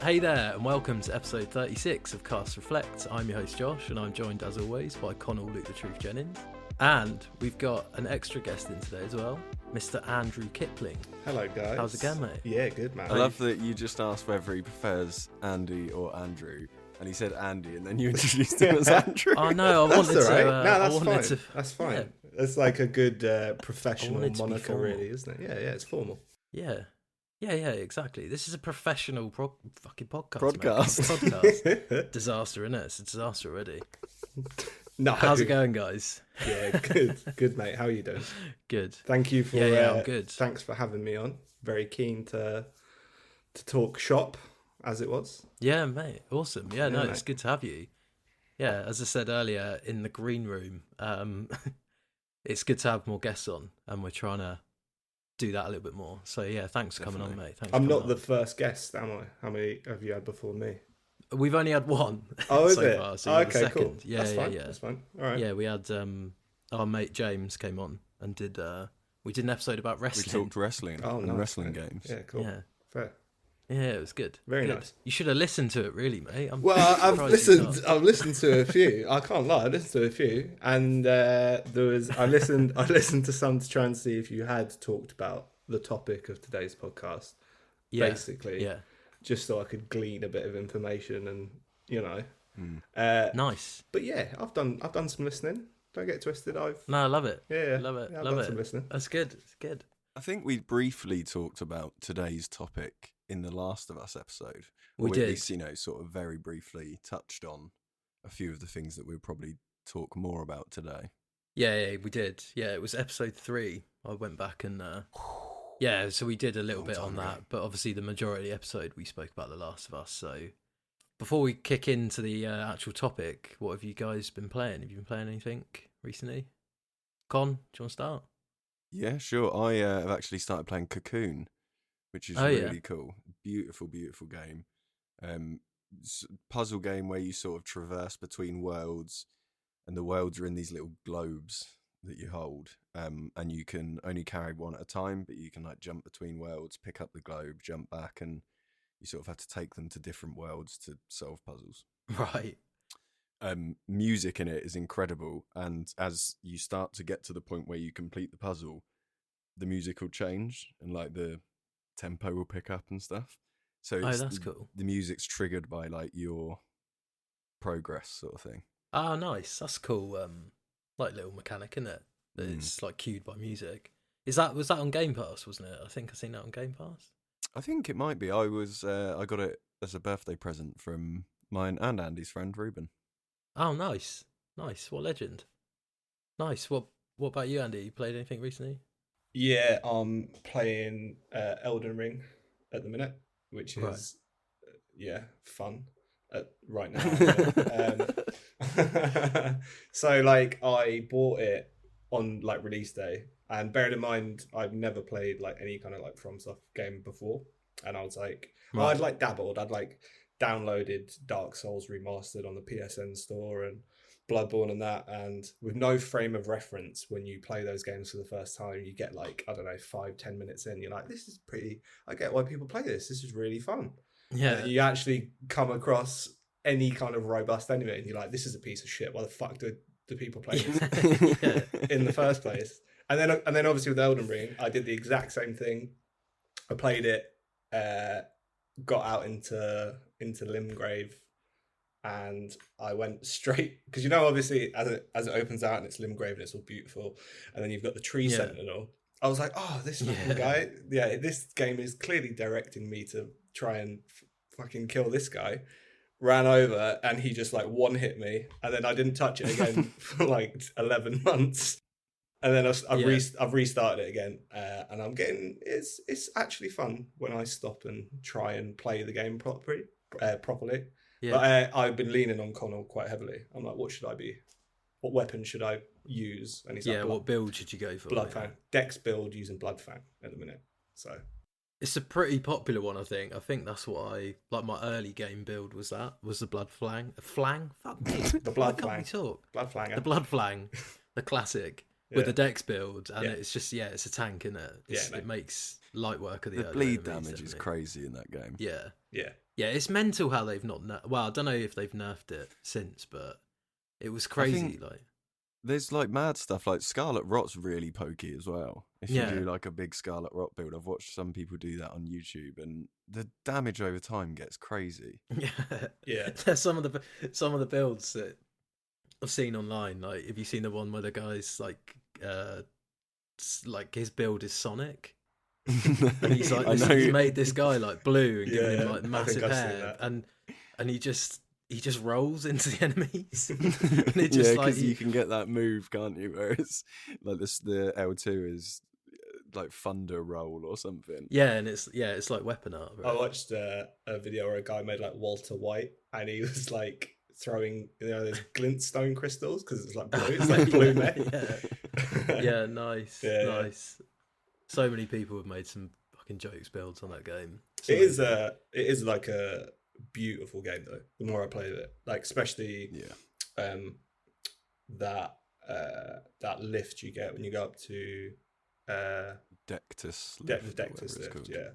Hey there, and welcome to episode 36 of Cast Reflect. I'm your host Josh, and I'm joined as always by Connell Luke the Truth Jennings. And we've got an extra guest in today as well, Mr. Andrew Kipling. Hello guys. How's it going, mate? Yeah, good man. I love that you just asked whether he prefers Andy or Andrew, and he said Andy, and then you introduced him as Andrew. Oh no, I wanted That's all right. to. No, that's fine. That's fine. Yeah. It's like a good professional to be moniker, formal. really, isn't it? Yeah, it's formal. Yeah, exactly. This is a professional fucking podcast. Podcast. Mate. Podcast. Disaster, innit? It's a disaster already. No. How's it going, guys? Yeah, good mate. How are you doing? Good. Thank you for. I'm good. Thanks for having me on. Very keen to talk shop, as it was. Yeah, mate. Awesome. Yeah, no, mate. it's good to have you. Yeah, as I said earlier in the green room, it's good to have more guests on, and we're trying to do that a little bit more. So yeah, thanks for coming on, mate. Thanks. I'm not the first guest, am I? How many have you had before me? We've only had one. Oh, is so it? far, so you're the Okay, second. cool. Yeah, That's fine. yeah. That's fine. All right. Yeah, we had our mate James came on and did we did an episode about We wrestling. talked wrestling and nice, wrestling mate. games. Yeah, cool. Yeah. Fair. Yeah, it was good. Very Good. nice. You should have listened to it, really, mate. Well, I've listened to a few. I can't lie, I listened to a few, and I listened to some to try and see if you had talked about the topic of today's podcast. Yeah, basically, yeah. just so I could glean a bit of information, and Nice. But yeah, I've done some listening. Don't get twisted. No, I love it. Yeah, Love it. I've love done it. some listening. That's good. It's good. I think we briefly talked about today's topic in the Last of Us episode. We Or did. At least, sort of very briefly touched on a few of the things that we'll probably talk more about today. Yeah, we did. Yeah, it was episode 3. I went back and yeah, so we did a little Long bit on time that, ago. but obviously the majority of the episode we spoke about The Last of Us. So before we kick into the actual topic, what have you guys been playing? Have you been playing anything recently? Con, do you want to start? Yeah, sure. I have actually started playing Cocoon, which is Oh, yeah. really cool. Beautiful, beautiful game. Puzzle game where you sort of traverse between worlds, and the worlds are in these little globes that you hold, and you can only carry one at a time, but you can like jump between worlds, pick up the globe, jump back, and you sort of have to take them to different worlds to solve puzzles. Right. Music in it is incredible, and as you start to get to the point where you complete the puzzle, the music will change and like the tempo will pick up and stuff. So That's cool. The music's triggered by like your progress sort of thing. Oh, nice. That's cool. Like little mechanic, isn't it? That it's like cued by music. Was that on Game Pass, wasn't it? I think I've seen that on Game Pass. I think it might be. I got it as a birthday present from mine and Andy's friend Ruben. Oh, nice. What legend. Nice. What about you, Andy? You played anything recently? Yeah, I'm playing Elden Ring at the minute, which is fun right now. So like I bought it on like release day, and bearing in mind I've never played like any kind of like FromSoft game before, and I was like, I'd like dabbled, I'd like downloaded Dark Souls Remastered on the PSN store and Bloodborne and that, and with no frame of reference when you play those games for the first time, you get like, I don't know, 5-10 minutes in, you're like, this is pretty, I get why people play this is really fun. Yeah. You actually come across any kind of robust enemy and you're like, this is a piece of shit, why the fuck do people play this in the first place? And then obviously with Elden Ring I did the exact same thing. I played it, got out into Limgrave, and I went straight, because obviously as it opens out and it's Limgrave and it's all beautiful, and then you've got the tree sentinel. I was like, oh, this fucking guy, this game is clearly directing me to try and fucking kill this guy. Ran over and he just like one hit me, and then I didn't touch it again for like 11 months. And then I've restarted it again, and I'm getting it's actually fun when I stop and try and play the game properly. Yeah. But I've been leaning on Connell quite heavily. I'm like, what weapon should I use? And he's like, what build should you go for? Bloodfang. Dex build using Bloodfang at the minute. So it's a pretty popular one, I think. I think that's what my early game build was the Bloodfang. Flang? Fuck me. The Bloodfang. Why can't we talk? Bloodflanger. The Bloodflang, the classic. With the Dex build, and it's just it's a tank, isn't it? It makes light work of the bleed damage is crazy in that game. Yeah. Yeah, it's mental how they've not. Well, I don't know if they've nerfed it since, but it was I crazy. think Like, there's like mad stuff. Like Scarlet Rot's really pokey as well. If you Yeah. do like a big Scarlet Rot build, I've watched some people do that on YouTube, and the damage over time gets crazy. Yeah. There's some of the builds that I've seen online. Like, have you seen the one where the guy's like his build is Sonic? And he's like, I know. he's made this guy like blue and given him Yeah, like I massive think I've seen hair, that. and he just rolls into the enemies. And it Yeah, just like because you can get that move, can't you? Whereas like the L2 is like thunder roll or something. yeah, and it's like weapon art. I Right? watched a video where a guy made like Walter White, and he was like throwing those glintstone crystals because it's like blue. It's like blue mech. Yeah, nice, Yeah. nice. So many people have made some fucking jokes builds on that game. It's It amazing. is like a beautiful game though. The more I play it, like especially Yeah. that lift you get when you go up to Dectus. Dectus lift, yeah.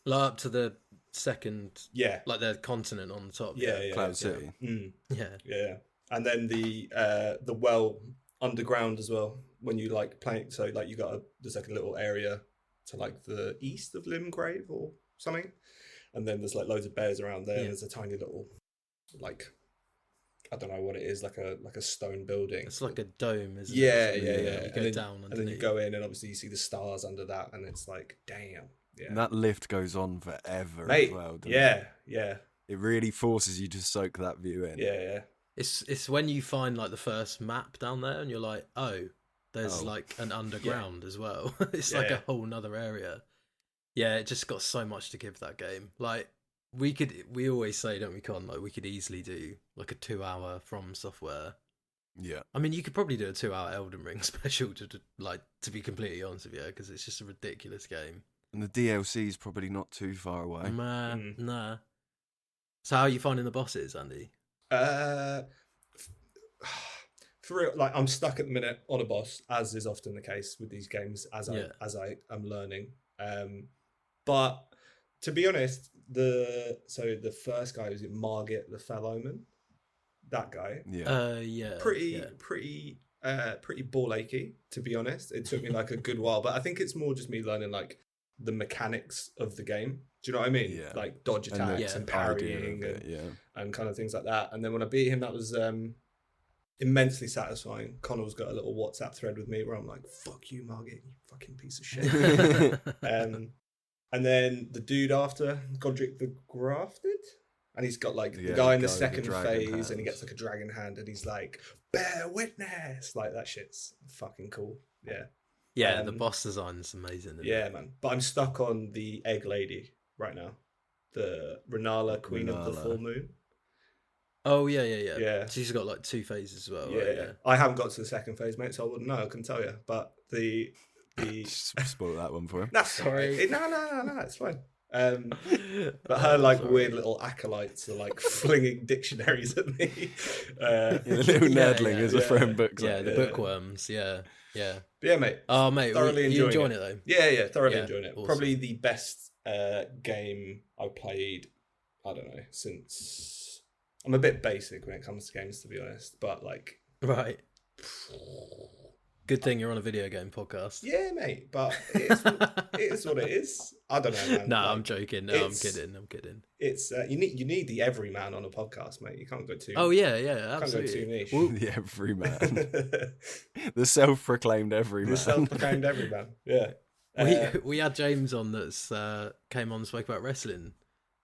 Like up to the second, Yeah. like the continent on the top. Yeah. Cloud City. Mm. Yeah. Yeah, and then the well underground as well. When you like playing, so like there's like a little area to like the east of Limgrave or something, and then there's like loads of bears around there. Yeah. And there's a tiny little like I don't know what it is, like a stone building. It's like a dome, isn't Yeah. it? You go then, down and then you underneath. go in, and obviously you see the stars under that, and it's like damn. Yeah, And that lift goes on forever mate. as well. Doesn't Yeah. It really forces you to soak that view in. Yeah. It's when you find like the first map down there, and you're like, oh, there's Oh. like an underground as well. It's Yeah, like yeah. a whole nother area. Yeah, it just got so much to give that game. Like we always say, don't we, Con? Like we could easily do like a 2-hour From Software. Yeah. I mean, you could probably do a 2-hour Elden Ring special to be completely honest with you, because it's just a ridiculous game. And the DLC is probably not too far away. Nah. So how are you finding the bosses, Andy? For real, like I'm stuck at the minute on a boss, as is often the case with these games, as I am learning. But to be honest, the first guy, was it Margit the Fell Omen? That guy, Yeah. pretty ball achy, to be honest. It took me like a good while, but I think it's more just me learning like the mechanics of the game. Do you know what I mean? Yeah. Like dodge attacks and parrying and kind of things like that. And then when I beat him, that was immensely satisfying. Connor's got a little WhatsApp thread with me where I'm like, fuck you, Margit, you fucking piece of shit. And then the dude after, Godric the Grafted, and he's got like the guy in the second phase, and he gets like a dragon hand, and he's like, bear witness, like that shit's fucking cool. Yeah, The boss design is amazing. Isn't yeah, it? man. But I'm stuck on the egg lady right now, the Renala, Queen of the Full Moon. Oh yeah. Yeah. She's got like 2 phases as well. Yeah, right? yeah. I haven't got to the second phase, mate, so I wouldn't know. I couldn't tell you. But the Just spoil that one for him. that's Sorry. no, it's fine. But her like weird little acolytes are like flinging dictionaries at me. The little nerdling as a friend books. Yeah, the bookworms. Yeah. But yeah, mate. Oh, mate, Thoroughly you enjoying enjoying it though? Yeah, thoroughly Yeah, enjoying it. awesome. Probably the best game I've played. I don't know, since I'm a bit basic when it comes to games, to be honest. But like, Right. Good thing you're on a video game podcast. yeah, mate. But it is what it is. I don't know, man. No, Like, I'm joking. No, I'm kidding. It's you need the everyman on a podcast, mate. You can't go too. Oh yeah, Can't go absolutely. too niche. The everyman. The self-proclaimed everyman. The self-proclaimed everyman. Yeah. We had James on that's came on and spoke about wrestling,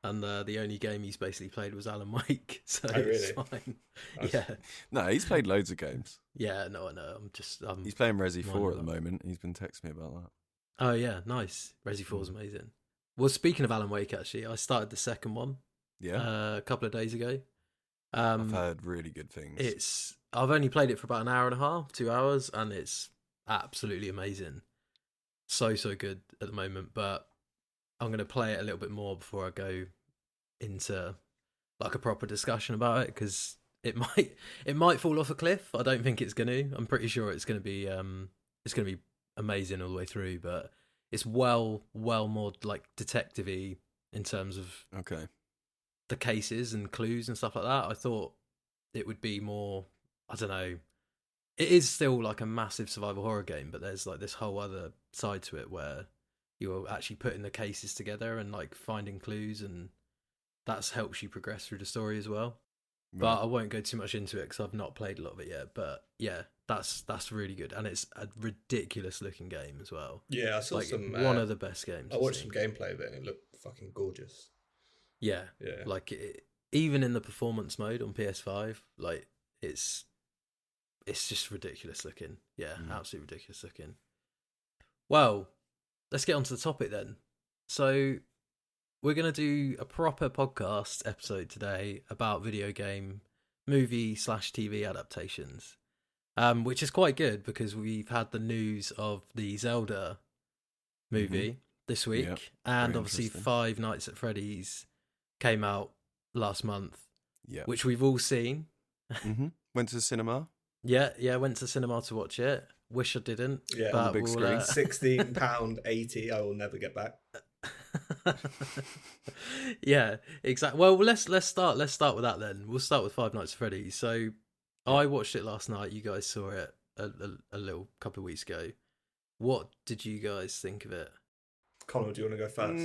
and the only game he's basically played was Alan Wake, so Oh, really? it's fine. Nice. Yeah, No, he's played loads of games. yeah. No, I know. He's playing Resi 4 at the Mind moment. He's been texting me about that. Oh yeah, nice. Resi 4's amazing. Well, speaking of Alan Wake, actually, I started the second one. Yeah. A couple of days ago. I've heard really good things. I've only played it for about an hour and a half, 2 hours, and it's absolutely amazing. So good at the moment, but I'm going to play it a little bit more before I go into like a proper discussion about it, because it might fall off a cliff. I don't think it's going to. I'm pretty sure it's going to be amazing all the way through, but it's well more like detective-y in terms of Okay. the cases and clues and stuff like that. I thought it would be more, I don't know. It is still like a massive survival horror game, but there's like this whole other side to it where you're actually putting the cases together and like finding clues, and that's helps you progress through the story as well. But I won't go too much into it because I've not played a lot of it yet. But yeah, that's really good, and it's a ridiculous looking game as well. Yeah, I saw Like some. one of the best games. I watched some gameplay of it, and it looked fucking gorgeous. Yeah, Yeah. like even in the performance mode on PS5, like it's just ridiculous looking. Yeah, absolutely ridiculous looking. Well, let's get onto the topic then. So we're going to do a proper podcast episode today about video game movie/TV adaptations, which is quite good because we've had the news of the Zelda movie this week, and obviously Five Nights at Freddy's came out last month, which we've all seen. Went to the cinema. Yeah, went to cinema to watch it. Wish I didn't. Yeah, but on the big screen. £16.80. I will never get back. Yeah, exactly. Well, let's start with that then. We'll start with Five Nights at Freddy's. So, I watched it last night. You guys saw it a little couple of weeks ago. What did you guys think of it? Connor, do you want to go first?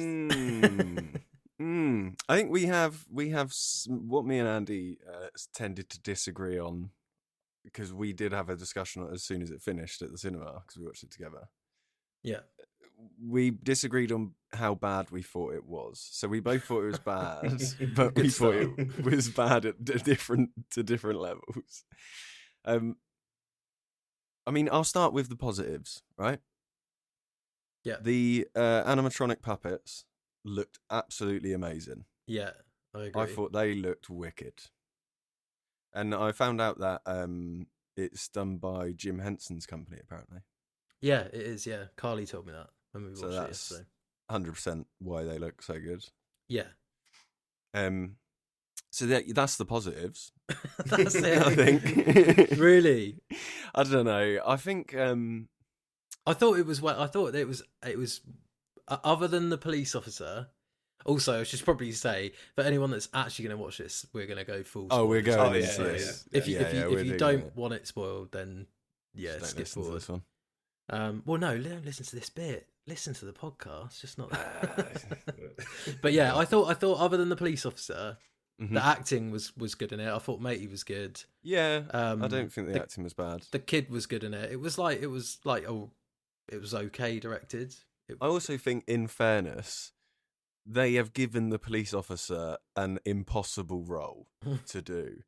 I think we have what me and Andy tended to disagree on, because we did have a discussion as soon as it finished at the cinema because we watched it together. Yeah. We disagreed on how bad we thought it was. So we both thought it was bad, but we thought it was bad at different levels. I mean, I'll start with the positives, right? Yeah. The animatronic puppets looked absolutely amazing. Yeah, I agree. I thought they looked wicked. And I found out that it's done by Jim Henson's company, apparently. Yeah, it is, yeah. Carly told me that when we watched it yesterday. 100% why they look so good. Yeah. So that's the positives. That's it. I think. Really? I don't know. I think I thought it was other than the police officer. Also, I should probably say, for anyone that's actually going to watch this, we're going to go full spoilers. Oh, we're going into this. If you don't want it spoiled, then skip forward. This one. Well, no, don't listen to this bit. Listen to the podcast, just not that. But yeah, I thought other than the police officer, the acting was good in it. I thought Matey was good. Yeah, I don't think the acting was bad. The kid was good in it. It was okay directed. I also think, in fairness, they have given the police officer an impossible role to do,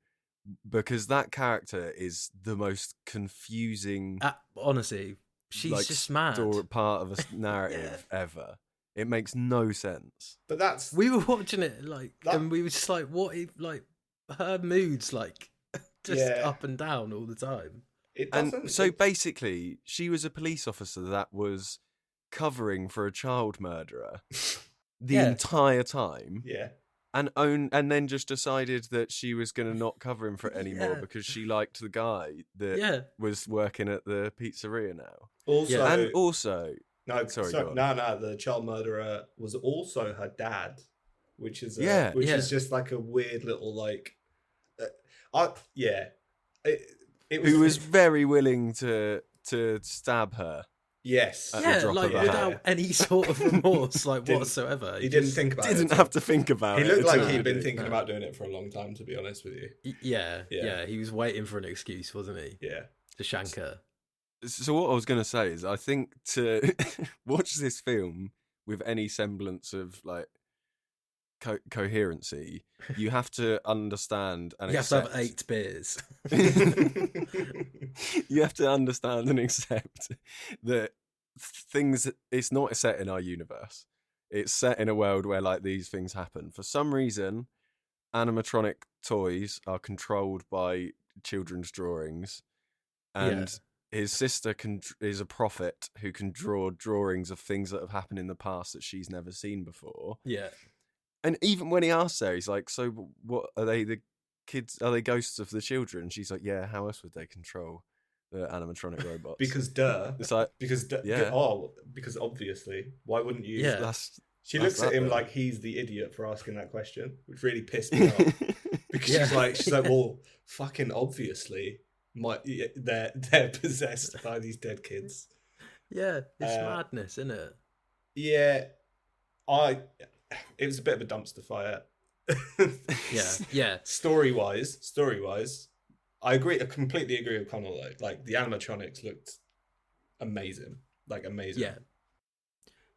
because that character is the most confusing. Honestly, she's just mad. Part of a narrative ever. It makes no sense. But we were watching it and we were just like, what if her moods just up and down all the time. Basically, she was a police officer that was covering for a child murderer the entire time. Yeah. And then just decided that she was going to not cover him for it anymore because she liked the guy that was working at the pizzeria now. Also, sorry, the child murderer was also her dad, which is is just like a weird little who was very willing to stab her. Yes. Without any sort of remorse, whatsoever. He didn't think about it. Didn't have to think about it. He looked like he'd been thinking about doing it for a long time, to be honest with you. Yeah. He was waiting for an excuse, wasn't he? Yeah. To shank her. So what I was going to say is, I think to watch this film with any semblance of coherency, you have to understand and you have to have 8 beers. You have to understand and accept that it's not set in our universe. It's set in a world where these things happen. For some reason, animatronic toys are controlled by children's drawings, and his sister is a prophet who can draw drawings of things that have happened in the past that she's never seen before. Yeah. And even when he asks her, he's like, so what are they, the kids, are they ghosts of the children? She's like, yeah, how else would they control the animatronic robots? Because It's like, because obviously, why wouldn't you? Yeah. She That's looks at that him bit. like he's the idiot for asking that question, which really pissed me off. Because she's like, well, fucking obviously, they're possessed by these dead kids. Yeah, it's madness, isn't it? Yeah, it was a bit of a dumpster fire. Yeah. Story wise, I completely agree with Connell though. Like the animatronics looked amazing, like amazing.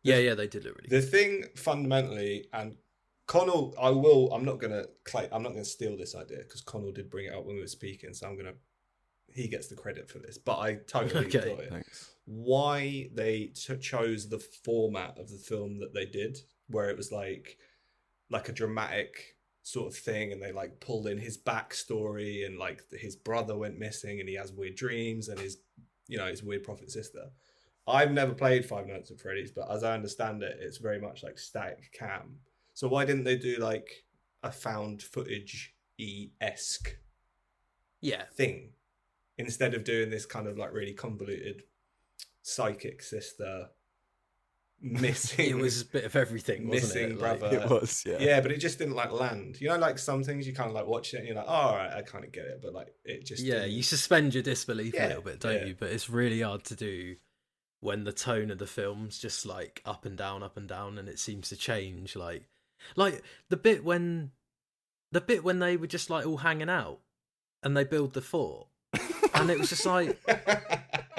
Yeah, they did look really The thing fundamentally, and Connell, I'm not gonna steal this idea because Connell did bring it up when we were speaking, so he gets the credit for this. But I totally got it. Thanks. Why they chose the format of the film that they did, where it was like a dramatic sort of thing, and they like pulled in his backstory, and like his brother went missing, and he has weird dreams, and his weird prophet sister. I've never played Five Nights at Freddy's, but as I understand it, it's very much like static cam. So why didn't they do like a found footage-esque thing instead of doing this kind of like really convoluted psychic sister missing? It was a bit of everything, wasn't it? Brother. It was, yeah. Yeah, but it just didn't like land. You know, like some things you kind of like watch it and you're like, oh, all right, I kind of get it, but like it just didn't. You suspend your disbelief a little bit, don't you? But it's really hard to do when the tone of the film's just like up and down, and it seems to change. Like the bit when they were just like all hanging out and they build the fort, and it was just like,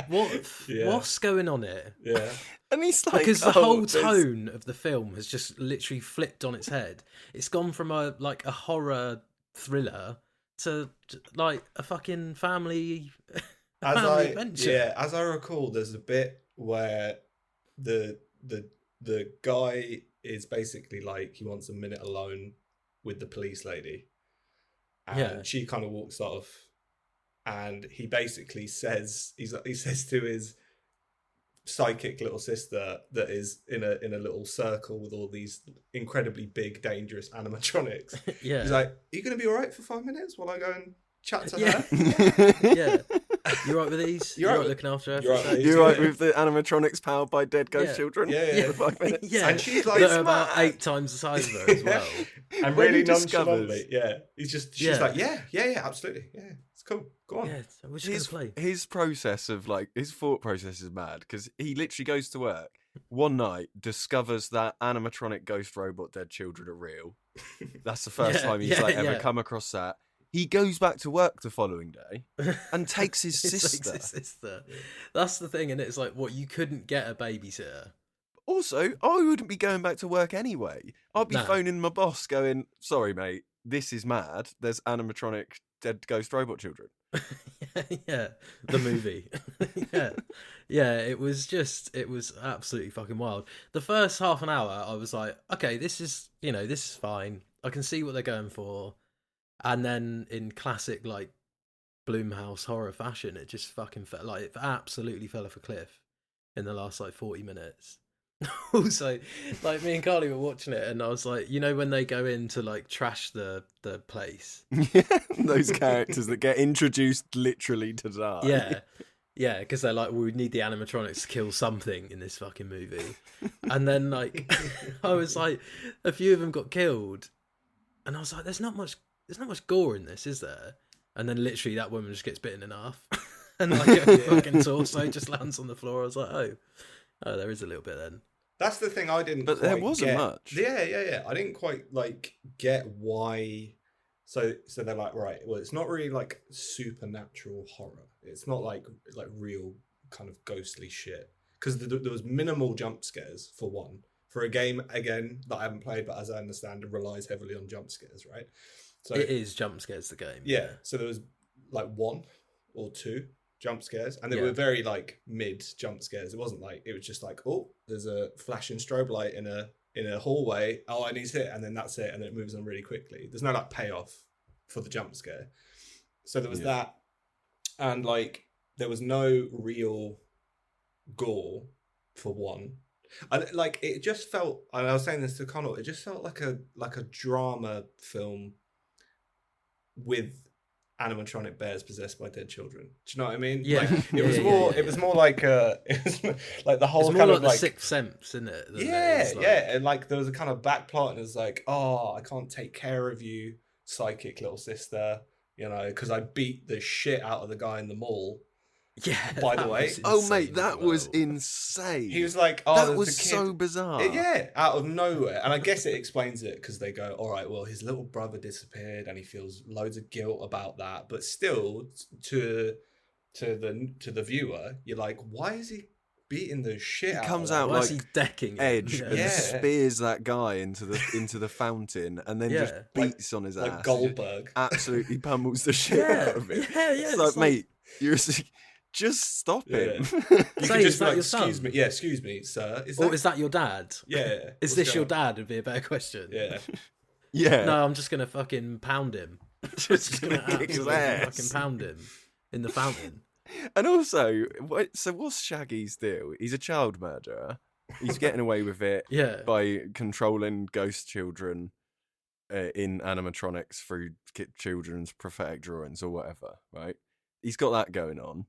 what's going on here? Yeah. And he's like, because the whole tone of the film has just literally flipped on its head. It's gone from a horror thriller to like a fucking family adventure. Yeah, as I recall, there's a bit where the guy is basically like he wants a minute alone with the police lady, and she kind of walks off, and he basically says he says to his psychic little sister that is in a little circle with all these incredibly big dangerous animatronics. He's like, are you going to be all right for 5 minutes while I go and chat to her? You right with these? You're right looking after her? You're right with the animatronics powered by dead ghost children? Yeah. For 5 minutes? And she's like, they're about 8 times the size of her as well. And really nonchalantly, she's like, yeah, absolutely, yeah, it's cool. Go on. Yeah, we're just gonna play. His process of like his thought process is mad because he literally goes to work one night, discovers that animatronic ghost robot dead children are real. That's the first time he's ever come across that. He goes back to work the following day and takes his sister. That's the thing, and it's like, what, you couldn't get a babysitter? Also, I wouldn't be going back to work anyway. I'd be phoning my boss going, sorry, mate, this is mad. There's animatronic dead ghost robot children. The movie. It was absolutely fucking wild. The first half an hour, I was like, okay, this is fine. I can see what they're going for. And then in classic like Blumhouse horror fashion, it just fucking felt like it absolutely fell off a cliff in the last like 40 minutes. Also, like me and Carly were watching it, and I was like, when they go in to like trash the place, those characters that get introduced literally to die. Yeah, because they're like, well, we need the animatronics to kill something in this fucking movie, and then like, I was like, a few of them got killed, and I was like, there's not much gore in this, is there? And then literally that woman just gets bitten in half, and like her fucking torso just lands on the floor. I was like, oh, there is a little bit then. That's the thing I didn't. But quite there wasn't get. much. Yeah. I didn't quite like get why. So they're like, right, well, it's not really like supernatural horror. It's not like real kind of ghostly shit, because there was minimal jump scares for one. For a game again that I haven't played, but as I understand, it relies heavily on jump scares, right? So it is jump scares the game. Yeah. So there was like 1 or 2 jump scares, and they were very like mid jump scares. It wasn't like, it was just like, oh, there's a flashing strobe light in a hallway, oh, I need to hit, and then that's it, and it moves on really quickly. There's no like payoff for the jump scare. So there was that, and like there was no real gore for one. And like it just felt, and I was saying this to Connell, it just felt like a drama film with animatronic bears possessed by dead children. Do you know what I mean? Yeah. Like, Yeah, it was yeah, more. yeah, It was more like it was like the whole It's more kind like of the like Sixth Sense, isn't it? than it yeah, is, like- yeah, and like there was a kind of back plot, and it's like, oh, I can't take care of you, psychic little sister, you know, because I beat the shit out of the guy in the mall. Yeah. By the that way. was Oh, mate, insane that as was well. insane. He was like, oh, that there's was a kid. so bizarre. Yeah, out of nowhere. And I guess it explains it because they go, all right, well, his little brother disappeared and he feels loads of guilt about that. But still, to the viewer, you're like, why is he beating the shit out comes of out that? Why like is he decking him? Edge Yeah. and Yeah. spears that guy into the fountain and then just Yeah. beats on his Like ass. Goldberg. Absolutely pummels the shit Yeah, out of him. yeah, It's like, it's like- mate, you're just stop Yeah. him. You Say, could is just be that like, your excuse son? me. Yeah, excuse me, sir. Or is that your dad? Yeah. Is what's this your going on? dad? Would be a better question. Yeah. Yeah. No, I'm just gonna fucking pound him. just gonna kick his absolutely ass. fucking pound him in the fountain. And also, so what's Shaggy's deal? He's a child murderer. He's getting away with it Yeah. by controlling ghost children in animatronics through children's prophetic drawings or whatever, right? He's got that going on.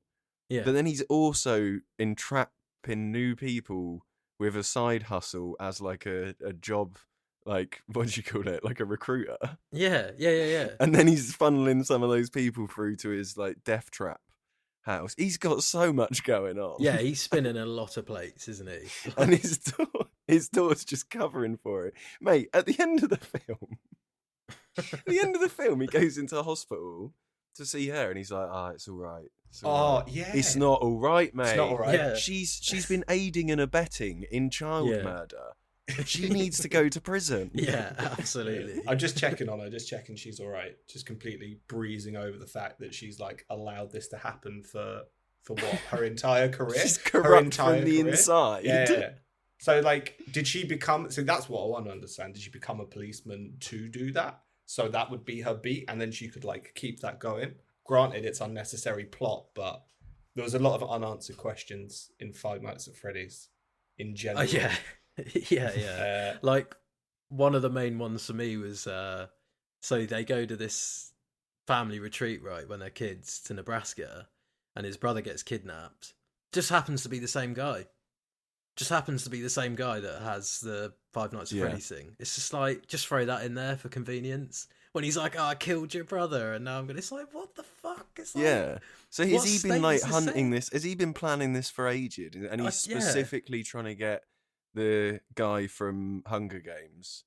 Yeah. But then he's also entrapping new people with a side hustle as like a job, like, what do you call it? Like a recruiter. Yeah. Yeah. And then he's funneling some of those people through to his like death trap house. He's got so much going on. Yeah, he's spinning a lot of plates, isn't he? And his daughter's just covering for it. Mate, at the end of the film, he goes into the hospital to see her and he's like, it's all right. It's all right. Yeah. It's not all right, mate. It's not all right. Yeah. She's been aiding and abetting in child Yeah. murder. She needs to go to prison. Yeah, absolutely. I'm just checking on her, just checking she's all right. Just completely breezing over the fact that she's like allowed this to happen for what, her entire career. She's Her corrupt entire from the career? inside. Yeah. So like, did she become? So that's what I want to understand. Did she become a policeman to do that? So that would be her beat, and then she could like keep that going. Granted, it's unnecessary plot, but there was a lot of unanswered questions in Five Nights at Freddy's in general. Yeah. yeah. Like, one of the main ones for me was so they go to this family retreat, right, when they're kids, to Nebraska, and his brother gets kidnapped. Just happens to be the same guy. Just happens to be the same guy that has the Five Nights at Freddy's thing. It's just like, just throw that in there for convenience. When he's like, I killed your brother, and now I'm going to... It's like, what the fuck? It's like, Yeah. So what has he been like state is hunting set? this? Has he been planning this for ages? And he's Yeah. specifically trying to get the guy from Hunger Games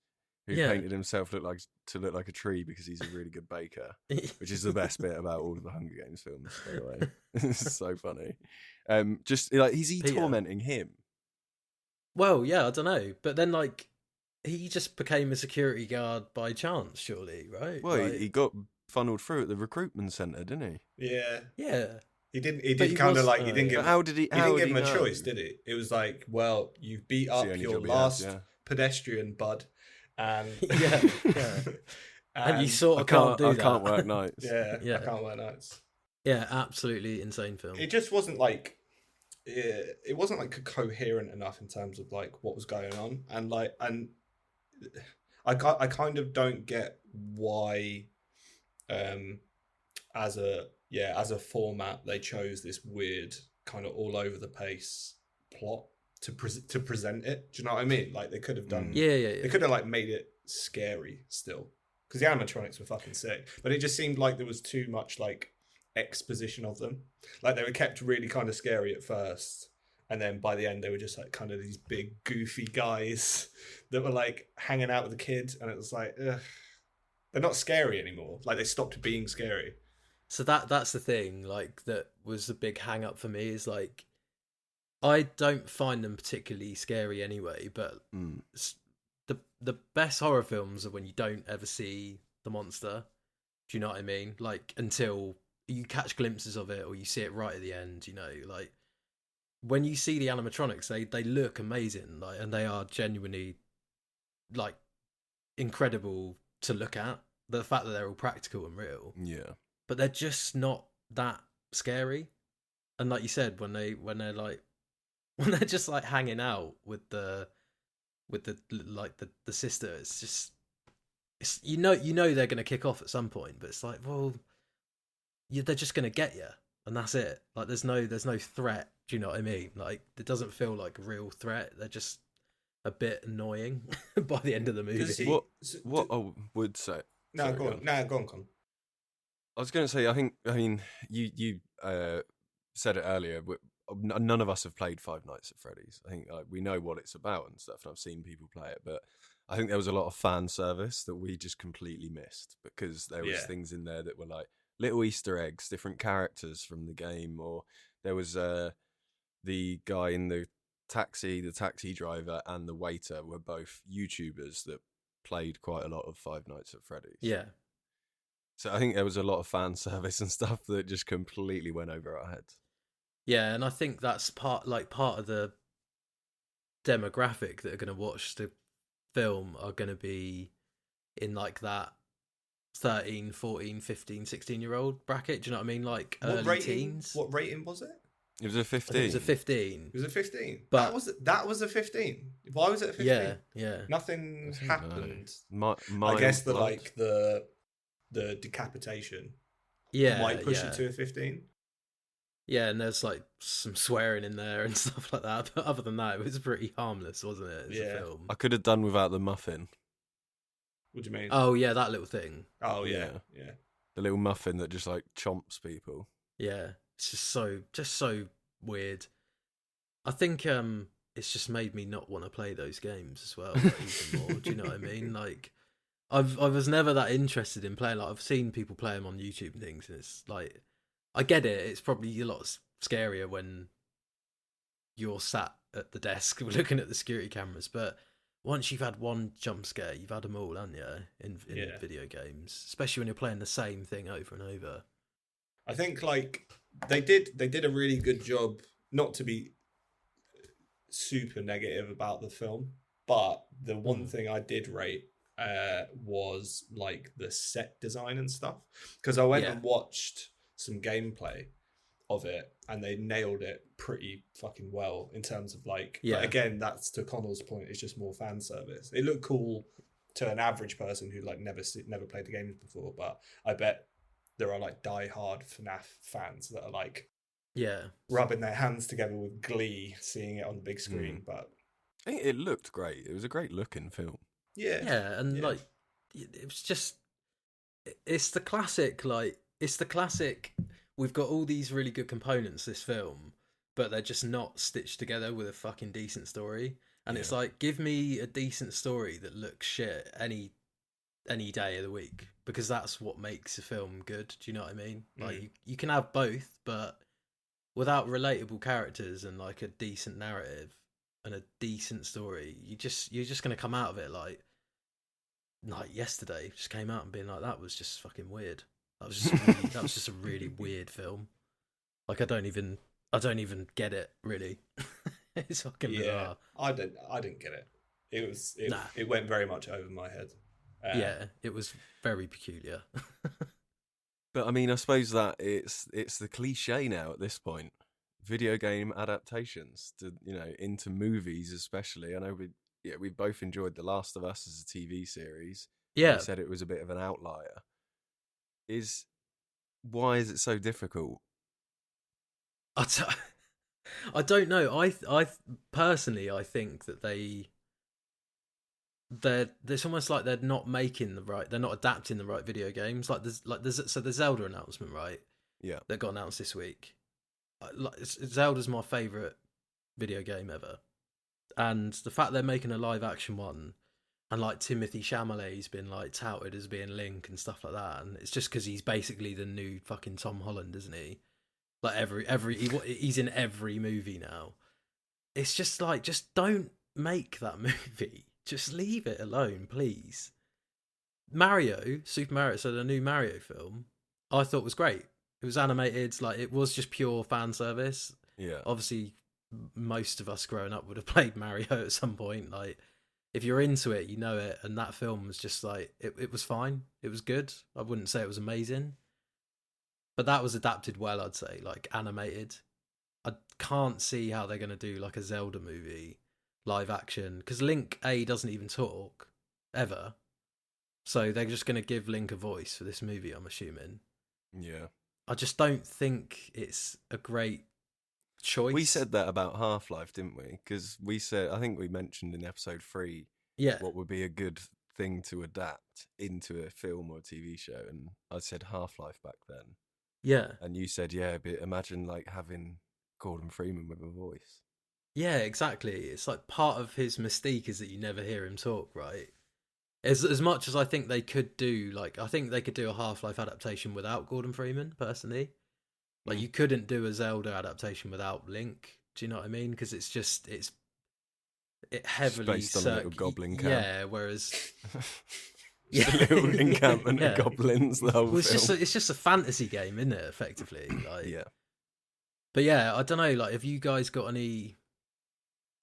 who Yeah. painted himself look like a tree because he's a really good baker, which is the best bit about all of the Hunger Games films, by the way. It's so funny. Just like, is he Peter. tormenting him? Well, yeah, I don't know. But then, like, he just became a security guard by chance, surely, right? Well, Like, he got funneled through at the recruitment centre, didn't he? Yeah. yeah. He didn't. But He did he kind of was- like. He didn't But give. How did he? He How didn't would give he him a know? choice, did it? It was like, well, you've beat It's the up only your job he had, last yeah. pedestrian bud, and Yeah. And you sort I of can't do I that. can't work nights. yeah, Yeah. I can't wear nights. Yeah, absolutely insane film. It just wasn't like. It wasn't like coherent enough in terms of like what was going on, and I kind of don't get why, as a format they chose this weird kind of all over the place plot to present it. Do you know what I mean? Like they could have done. Yeah. They could have like made it scary still, because the animatronics were fucking sick. But it just seemed like there was too much like exposition of them. Like they were kept really kind of scary at first, and then by the end they were just like kind of these big goofy guys that were like hanging out with the kids, and it was like, ugh, they're not scary anymore. Like they stopped being scary. So that's the thing, like, that was the big hang up for me, is like, I don't find them particularly scary anyway, but the best horror films are when you don't ever see the monster. Do you know what I mean? Like, until you catch glimpses of it or you see it right at the end, you know, like, when you see the animatronics, they look amazing, like, and they are genuinely, like, incredible to look at. The fact that they're all practical and real. Yeah. But they're just not that scary. And like you said, when they're just like hanging out with the sister, it's just, it's you know they're gonna kick off at some point, but it's like, well, they're just gonna get you, and that's it. Like there's no threat. Do you know what I mean? Like it doesn't feel like a real threat. They're just a bit annoying by the end of the movie. What I would say. No, Sorry, go on. No, go on, Con. I was going to say, I mean, you said it earlier. None of us have played Five Nights at Freddy's. I think we know what it's about and stuff, and I've seen people play it. But I think there was a lot of fan service that we just completely missed because there was things in there that were like little Easter eggs, different characters from the game, or there was the guy in the taxi driver, and the waiter were both YouTubers that played quite a lot of Five Nights at Freddy's. Yeah. So I think there was a lot of fan service and stuff that just completely went over our heads. Yeah, and I think that's part of the demographic that are going to watch the film are going to be in like that 13, 14, 15, 16-year-old bracket. Do you know what I mean? Like early teens. What rating was it? It was a 15. It was a 15. It was a 15. But that was a 15. Why was it a 15? Yeah. Nothing happened. I guess the decapitation might push it to a 15. Yeah, and there's like some swearing in there and stuff like that. But other than that, it was pretty harmless, wasn't it? As a film. I could have done without the muffin. What do you mean? Oh yeah, that little thing. Oh yeah. The little muffin that just like chomps people. Yeah, it's just so weird. I think it's just made me not want to play those games as well, like, even more. Do you know what I mean? Like, I was never that interested in playing. Like, I've seen people play them on YouTube and things, and it's like, I get it. It's probably a lot scarier when you're sat at the desk looking at the security cameras. But once you've had one jump scare, you've had them all, haven't you? In video games, especially when you're playing the same thing over and over. I think like they did a really good job. Not to be super negative about the film, but the one thing I did rate was like the set design and stuff, because I went and watched some gameplay of it and they nailed it pretty fucking well in terms of like, but again, that's to Connell's point, it's just more fan service. It looked cool to an average person who like never played the games before, but I bet there are like die-hard FNAF fans that are like rubbing their hands together with glee seeing it on the big screen. But I think it looked great. It was a great looking film. Like it was just, it's the classic, we've got all these really good components, this film, but they're just not stitched together with a fucking decent story. And it's like, give me a decent story that looks shit any day of the week, because that's what makes a film good. Do you know what I mean? Like you can have both, but without relatable characters and like a decent narrative and a decent story, you're just gonna come out of it like yesterday just came out and being like, that was just fucking weird. That was just a really weird film. Like I don't even get it really. It's fucking bizarre. I didn't get it. It went very much over my head. It was very peculiar. But I mean, I suppose that it's the cliche now at this point. Video game adaptations to into movies, especially. I know we both enjoyed The Last of Us as a TV series. Yeah, we said it was a bit of an outlier. Why is it so difficult? I don't know. I personally, I think that it's almost like they're not they're not adapting the right video games. There's the Zelda announcement, right? Yeah, that got announced this week. Zelda's my favourite video game ever, and the fact they're making a live action one, and like Timothée Chalamet's been like touted as being Link and stuff like that, and it's just because he's basically the new fucking Tom Holland, isn't he? Like he's in every movie now. It's just like, just don't make that movie. Just leave it alone, please. Super Mario, so the new Mario film, I thought was great. It was animated, like it was just pure fan service. Yeah. Obviously, most of us growing up would have played Mario at some point. Like, if you're into it, you know it. And that film was just like, it was fine. It was good. I wouldn't say it was amazing. But that was adapted well, I'd say, like animated. I can't see how they're going to do like a Zelda movie, live action, because Link doesn't even talk, ever. So they're just going to give Link a voice for this movie, I'm assuming. Yeah. I just don't think it's a great choice. We said that about Half-Life, didn't we? Because I think we mentioned in episode 3 yeah, what would be a good thing to adapt into a film or a TV show, and I said Half-Life back then, yeah, and you said, yeah, but imagine like having Gordon Freeman with a voice. yeah, exactly. It's like part of his mystique is that you never hear him talk, right? As much as I think they could do, like, I think they could do a Half-Life adaptation without Gordon Freeman, personally. Like, you couldn't do a Zelda adaptation without Link. Do you know what I mean? Because it heavily based on a little goblin camp. Yeah, whereas Just a little encampment Yeah. of goblins the whole well, film. it's just a fantasy game, isn't it? Effectively, like. Yeah. But yeah, I don't know. Like, have you guys got any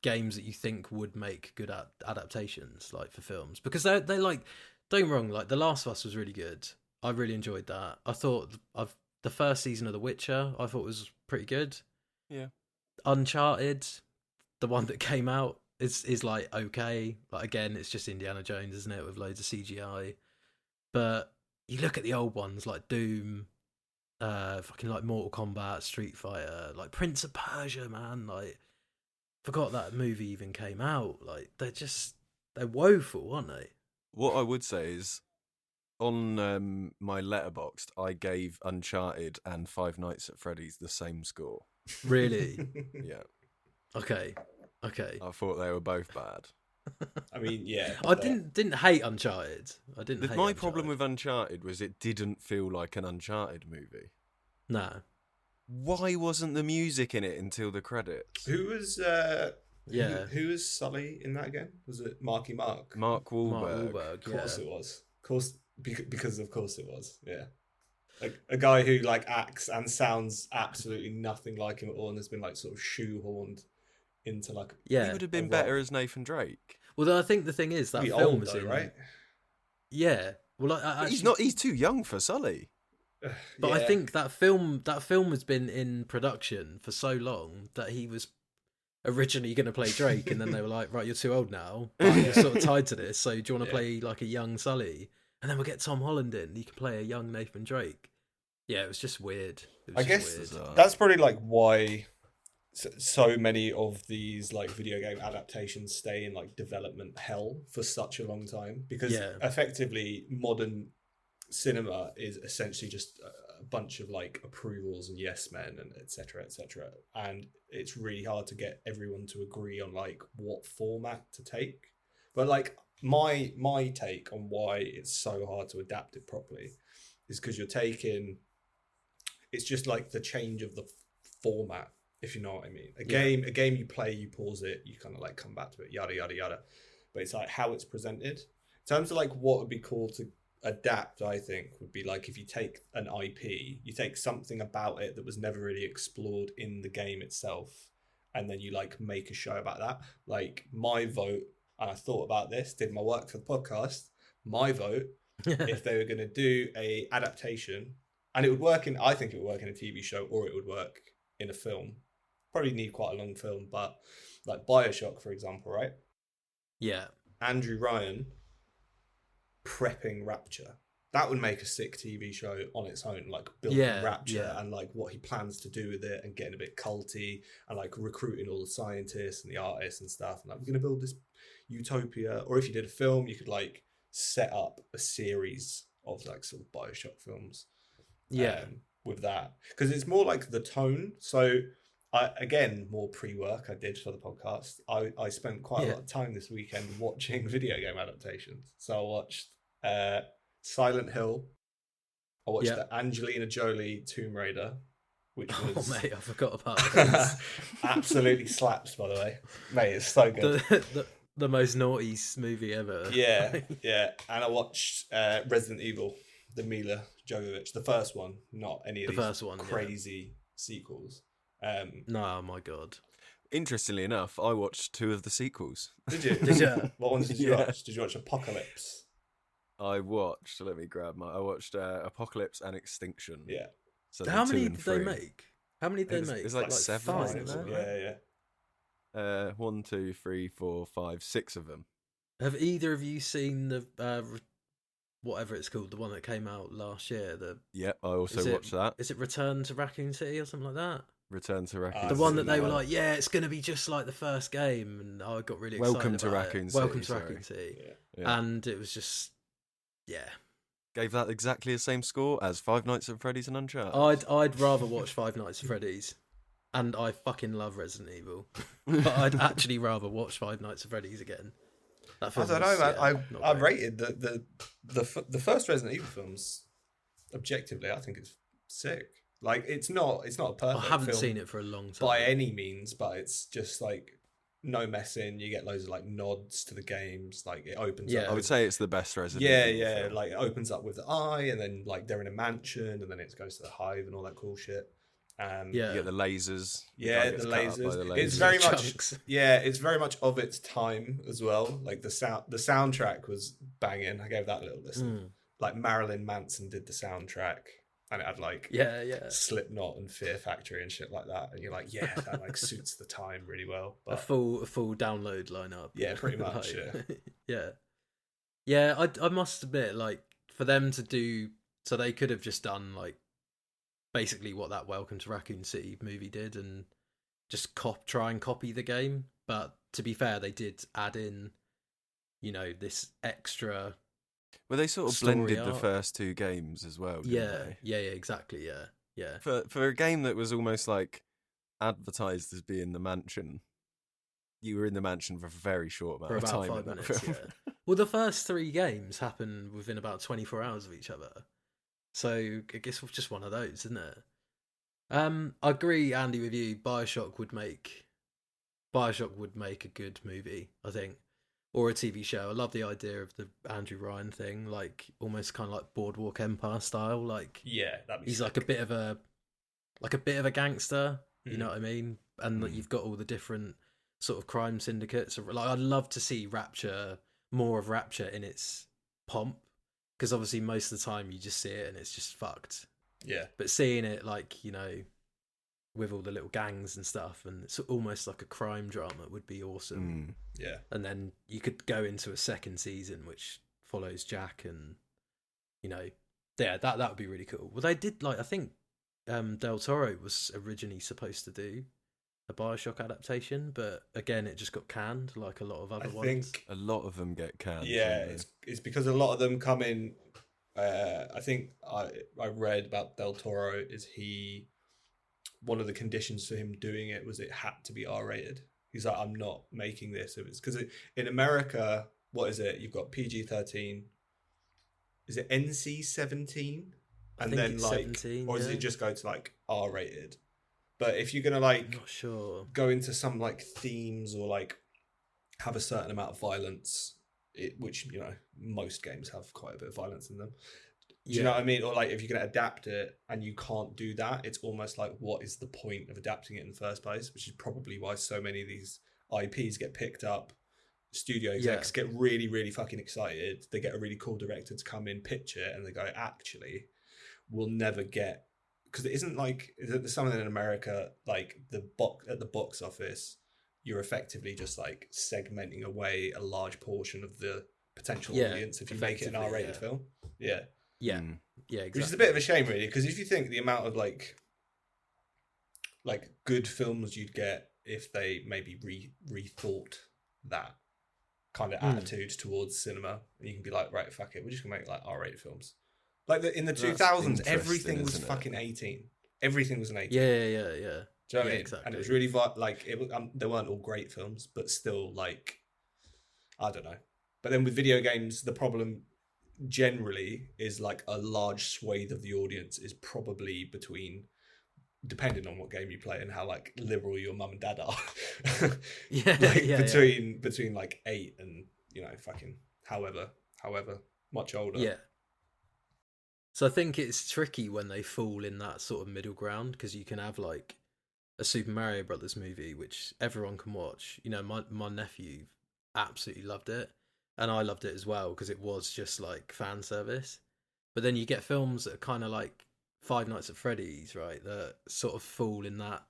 games that you think would make good adaptations, like for films? Because they like, don't get me wrong, like The Last of Us was really good. I really enjoyed that. I thought the first season of The Witcher I thought was pretty good. Yeah. Uncharted, the one that came out, is like okay. Like, again, it's just Indiana Jones, isn't it, with loads of CGI. But you look at the old ones like Doom, fucking like Mortal Kombat, Street Fighter, like Prince of Persia, man. Like, forgot that movie even came out. Like, they're woeful, aren't they? What I would say is, on my letterboxd, I gave Uncharted and Five Nights at Freddy's the same score. Really? Yeah. Okay. I thought they were both bad. I mean, yeah. I didn't hate Uncharted. I didn't. Hate My Uncharted. problem with Uncharted was it didn't feel like an Uncharted movie. No. Why wasn't the music in it until the credits? Who was Yeah. who was Sully in that again? Was it Marky Mark? Mark Wahlberg. Mark Wahlberg. Of course Yeah. it was. Of course, because of course it was. Yeah, like a guy who like acts and sounds absolutely nothing like him at all, and has been like sort of shoehorned into like. Yeah. He would have been a better role. as Nathan Drake. Well, I think the thing is that Pretty film old was though, in. right? Yeah. Well, But he's not. He's too young for Sully. But I Yeah. think that film has been in production for so long that he was originally going to play Drake, and then they were like, "Right, you're too old now. But you're sort of tied to this. So do you want to play like a young Sully?" And then we'll get Tom Holland in. He can play a young Nathan Drake. Yeah, it was just weird. It was I just guess weird. that's probably like why so many of these like video game adaptations stay in like development hell for such a long time, because Yeah. effectively modern cinema is essentially just a bunch of like approvals and yes men and etc etc, and it's really hard to get everyone to agree on like what format to take. But like my take on why it's so hard to adapt it properly is because you're taking, it's just like the change of the format, if you know what I mean. A game you play, you pause it, you kind of like come back to it, yada yada yada. But it's like how it's presented. In terms of like what would be cool to adapt, I think would be like if you take an IP, you take something about it that was never really explored in the game itself, and then you like make a show about that. Like my vote, and I thought about this, did my work for the podcast. My vote, if they were going to do a adaptation, and it would work in, I think it would work in a TV show, or it would work in a film. Probably need quite a long film, but like BioShock, for example, right? Yeah. Andrew Ryan prepping Rapture. That would make a sick TV show on its own, like building Rapture and like what he plans to do with it, and getting a bit culty and like recruiting all the scientists and the artists and stuff. And like, we're going to build this utopia. Or if you did a film, you could like set up a series of like sort of BioShock films. With that, because it's more like the tone. So again, more pre-work I did for the podcast. I spent quite a lot of time this weekend watching video game adaptations. So I watched Silent Hill. I watched the Angelina Jolie Tomb Raider, which was... Oh, mate, I forgot about this. Absolutely slaps, by the way. Mate, it's so good. The most naughty movie ever. Yeah. And I watched Resident Evil, the Mila Jovovich, the first one, not any of these crazy sequels. No, my God. Interestingly enough, I watched 2 of the sequels. Did you? Did you? What ones did you watch? Did you watch Apocalypse? I watched Apocalypse and Extinction. Yeah. So how many did they make? How many did they make? It's like 7, 5, isn't it? Yeah. 1, 2, 3, 4, 5, 6 of them. Have either of you seen the whatever it's called, the one that came out last year. Yep, I also watched that. Is it Return to Raccoon City or something like that? Return to Raccoon The City. one that they were like, yeah, it's going to be just like the first game, and I got really excited Welcome to about Raccoon it. City. Welcome to Raccoon City. Yeah. And it was just, yeah. Gave that exactly the same score as Five Nights at Freddy's and Uncharted. I'd rather watch Five Nights at Freddy's, and I fucking love Resident Evil, but I'd actually rather watch Five Nights at Freddy's again. I don't know, man. Yeah, I rated the first Resident Evil films objectively. I think it's sick. Like it's not a perfect. I haven't film seen it for a long time by any means, but it's just like no messing. You get loads of like nods to the games. Like it opens up. I would say it's the best Resident Evil film. Like it opens up with the eye, and then like they're in a mansion, and then it goes to the hive and all that cool shit. You get the lasers. Yeah, the lasers. It's very much it's very much of its time as well. Like the soundtrack was banging. I gave that a little listen. Like Marilyn Manson did the soundtrack, and it had like Slipknot and Fear Factory and shit like that. And you're like, yeah, that like suits the time really well. But, a full download lineup. Yeah, pretty much. Yeah. I must admit, like for them to do, so they could have just done like basically what that Welcome to Raccoon City movie did, and just try and copy the game. But to be fair, they did add in, this extra. Well, they sort of blended the first two games as well. Yeah, exactly. Yeah. For a game that was almost like advertised as being the mansion, you were in the mansion for a very short amount of time. For about 5 minutes. Yeah. Well, the first three games happen within about 24 hours of each other. So I guess it's just one of those, isn't it? I agree, Andy, with you. Bioshock would make a good movie, I think, or a TV show. I love the idea of the Andrew Ryan thing, like almost kind of like Boardwalk Empire style. Like, he's sick. like a bit of a gangster. You know what I mean? And like, you've got all the different sort of crime syndicates. Like, I'd love to see more of Rapture in its pomp. Because obviously most of the time you just see it and it's just fucked. Yeah. But seeing it like, with all the little gangs and stuff, and it's almost like a crime drama would be awesome. Yeah. And then you could go into a second season which follows Jack, and that would be really cool. Well, they did I think Del Toro was originally supposed to do a Bioshock adaptation, but again it just got canned like a lot of other ones. I think a lot of them get canned. Yeah, it's because a lot of them come in. I think I read about Del Toro is one of the conditions for him doing it was it had to be R-rated. He's like, I'm not making this. It's because in America, what is it? You've got PG-13. Is it NC-17? And then 17, or does it just go to like R-rated? But if you're gonna I'm not sure. go into some like themes or like have a certain amount of violence, which most games have quite a bit of violence in them. Do you know what I mean? Or like if you're gonna adapt it and you can't do that, it's almost like what is the point of adapting it in the first place? Which is probably why so many of these IPs get picked up. Studio execs get really, really fucking excited. They get a really cool director to come in, pitch it, and they go, actually, we'll never get. Because it isn't like there's something in America like at the box office, you're effectively just like segmenting away a large portion of the potential audience if you make it an R-rated film. Yeah, exactly. Which is a bit of a shame, really, because if you think the amount of like good films you'd get if they maybe rethought that kind of attitude towards cinema, and you can be like, right, fuck it, we're just gonna make like R-rated films. Like in the 2000s, everything was fucking 18. Everything was an 18. Yeah. Do you know what I mean? Exactly. And it was really they weren't all great films, but still like, I don't know. But then with video games, the problem generally is like a large swathe of the audience is probably depending on what game you play and how like liberal your mum and dad are. Between like 8 and fucking however much older. Yeah. So I think it's tricky when they fall in that sort of middle ground, because you can have like a Super Mario Brothers movie which everyone can watch. My nephew absolutely loved it, and I loved it as well because it was just like fan service. But then you get films that are kind of like Five Nights at Freddy's, right? That sort of fall in that